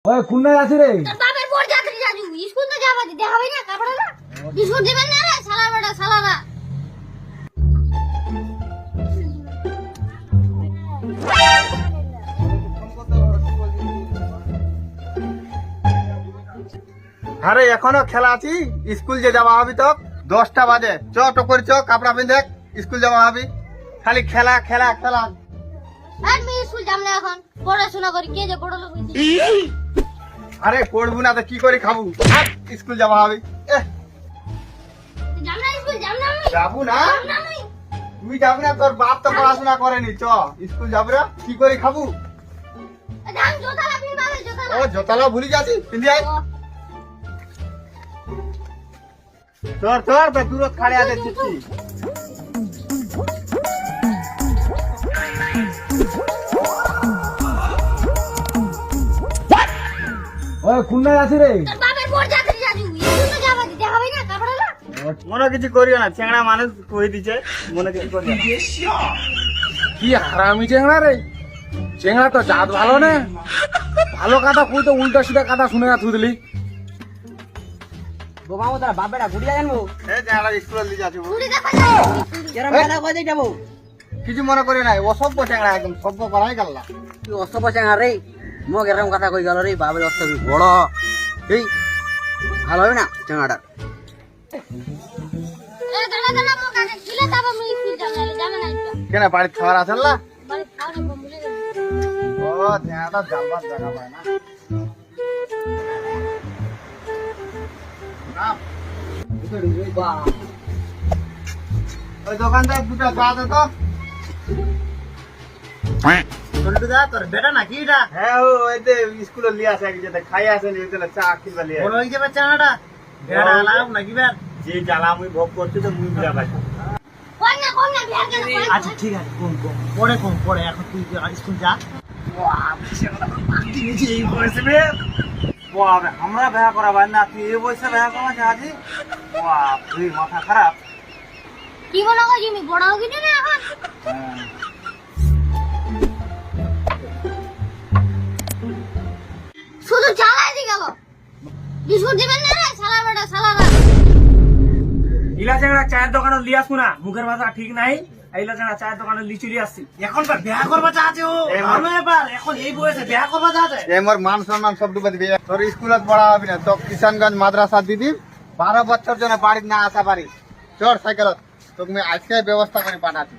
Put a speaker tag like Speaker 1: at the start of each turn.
Speaker 1: ওই খুলনায় আছি রে।
Speaker 2: তোর বাপের পর যাত্রী যাবি স্কুল তো যাবা দিতে হবে না কাপড় না বিস্কুট দিবেন না রে শালা বেটা শালারা।
Speaker 3: আরে এখনো খেলা আছি, স্কুল যে যাওয়া হবি তো 10টা বাজে। চ টকরি চ, কাপড়া পিন্ধে স্কুল যাওয়া হবি। খালি খেলা খেলা খেলা।
Speaker 2: আর আমি স্কুল যাব না এখন পড়াশোনা করি কে যে বড় লোক হইছি।
Speaker 3: আরে পড়বো না তো কি করে খাবো? স্কুল যাওয়া হবি।
Speaker 2: যাব না স্কুল যাব না আমি
Speaker 3: যাবো না?
Speaker 2: যাব না আমি।
Speaker 3: তুই যাবি না? তোর বাপ তো পড়াশোনা করেনি। চ স্কুল যাবি না? কি করে খাবো?
Speaker 2: দাম জোতালা পিন বাবা জোতালা।
Speaker 3: ও জোতালা ভুলি যাচ্ছি, পিন্ধি আয়। তোর তোর দূরত খাড়ে আছে চিঠি।
Speaker 1: ওই খুলনায় আছি রে।
Speaker 2: তোর বাপের পর যাত্রী যাবি স্কুল তো যাবা দিতে হবে না কাপড় না।
Speaker 3: মনে কিছু করিও না, চেংড়া মানুষ কই দিছে, মনে কিছু করিও না।
Speaker 1: কি হারামি চেংড়া রে। চেংড়া তো জাত ভালো না, ভালো কথা কই তো উল্টা সিধা কথা শুনে না তুই দিলি।
Speaker 4: বাবু তার বাপেরা ঘুরিয়া জানবো
Speaker 3: এই চেংড়া স্কুলে নিয়ে যাচ্ছি।
Speaker 2: ঘুরে দেখা যায়
Speaker 4: কেরম খেলা কই যাবো
Speaker 3: কিছু মনে করিও না, অসভ্য চেংড়া একদম সভ্য করাই গেল।
Speaker 4: তুই অস্ত পচাঙ্গা রে মোক এরকম কথা কই গেল রে বাপের অস্ত বড় এই ভালো হবে না চাঙ্গাটা
Speaker 2: এ দাঁড়া দাঁড়া মো কাকে খিলে যাব আমি স্কুল যাব না যাব না একটু
Speaker 3: কেন বাড়িতে খাবার আছে না?
Speaker 2: মানে খাও না বলে দেব।
Speaker 3: ও চেংড়াটা জানবার জায়গা পায় না। না, ওই দোকানদার দুটা চা দে তো।
Speaker 4: তোর বেটা নাকি এটা
Speaker 3: হ্যাঁ ও ওই যে স্কুলে লিয়ে আসে এক যেতে খাই আসে নি ওইটা চা কিনবা লিয়ে
Speaker 4: বড় হয়ে যাবে চাঙ্গাটা বেটা আলাম নাকি বের
Speaker 3: যে জ্বালা মুই ভোগ করছি তো মুই বুঝা পাইছি।
Speaker 2: কোন না বিয়ার কেন কোন
Speaker 4: আচ্ছা ঠিক আছে কম কম পরে এখন তুই স্কুল যা এই বয়সে বে
Speaker 3: বাবা আমরা বিয়া করা ভাই না, তুই এই বয়সে বিয়া করা চাচ্ছি? বাপ তুই মাথা খারাপ।
Speaker 2: কি মনে করি আমি বড় হই না এখন শুধু জ্বালাই দি গেল বিস্কুট দিবেন না রে শালা বেটা শালারা।
Speaker 5: ইলা চাংড়া চায়ের দোকানে লিয়ে আসবো না, মুখের ভাষা ঠিক নাই। ইলা চাংড়া চায়ের দোকানে লিচু লিয়ে আসছি।
Speaker 4: এখন বিয়া করবা চাচ্ছে ও ভালো এবার এখন এই বয়সে বিয়া করবা চাচ্ছে
Speaker 3: এ মোর মান সম্মান সব ডুবে দিবি। তোর স্কুলত পড়া হবি না, তো কিষানগঞ্জ মাদ্রাসা দিদি 12 বছর জন্য বাড়িতে না আসা পারি। চল সাইকেলত তোকে আমি আজকে ব্যবস্থা করে পাঠাচ্ছি।